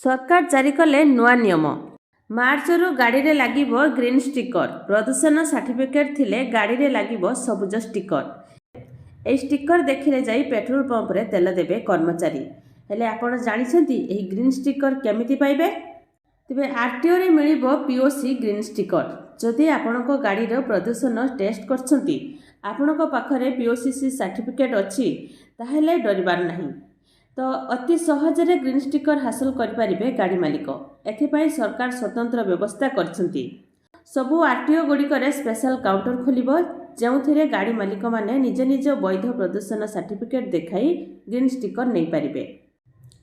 सरकार जारी कले नुआ नियम मार्चरू गाड़ी रे लागिबो ग्रीन स्टिकर प्रदूषण सर्टिफिकेट थिले गाड़ी रे लागिबो सबुज स्टिकर। ए स्टिकर देखिले जाई पेट्रोल पंप रे तेल देबे कर्मचारी। हेले आपण जानिछंती एही ग्रीन स्टिकर केमिति पाइबे? तेबे आरटीओ रे मिलिबो पीओसी ग्रीन स्टिकर। जदि आपणको गाड़ी रो प्रदूषण टेस्ट करछंती आपणको पाखरे पीओसीसी सर्टिफिकेट अछि ताहेले डरिबार नाही। तो अति सहजरे ग्रीन स्टिकर हासिल करिपारिबे गाड़ी मालिक। एथिपाई सरकार स्वतंत्र व्यवस्था करछंती। सबु आरटीओ गुड़िकरे स्पेशल काउंटर खोलिबो जेउथिरे गाड़ी मालिक माने निज निज वैध प्रदूषण सर्टिफिकेट देखाई ग्रीन स्टिकर नहीं पारिबे।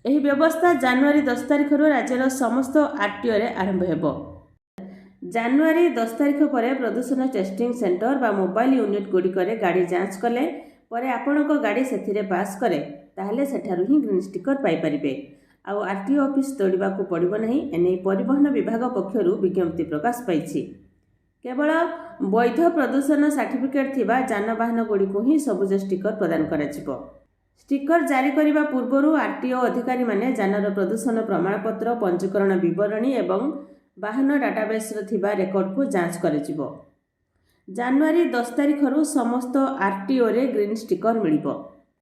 एही व्यवस्था जनवरी 10 तारिख राज्यर समस्त आरटीओ रे आरंभ हेबो। जनवरी 10 तारिख पर प्रदूषण टेस्टिंग सेंटर बा मोबाइल यूनिट गुड़िकरे गाड़ी जांच कले परे आपणको गाड़ी सेथिरे पास करे ताहले सेठारु ही ग्रीन स्टिकर पाई परिबे। आउ आरटीओ ऑफिस तोड़िबाकू पड़िबो नहीं एने परिवहन विभाग पक्षरु विज्ञप्ति प्रकाश पाइछि। केवल वैध प्रदूषण सर्टिफिकेट थिबा जानवाहन गुड़िको ही सबुज स्टिकर प्रदान कराजिबो। स्टिकर जारी करिबा पूर्वरु आरटीओ अधिकारी माने जानर प्रदूषण प्रमाणपत्र पंजीकरण विवरणी एवं वाहन डाटाबेस थिबा रेकर्ड को जांच कराजिबो। जनवरी 10 तारिख समस्त आरटीओ रे ग्रीन स्टिकर मिलिबो।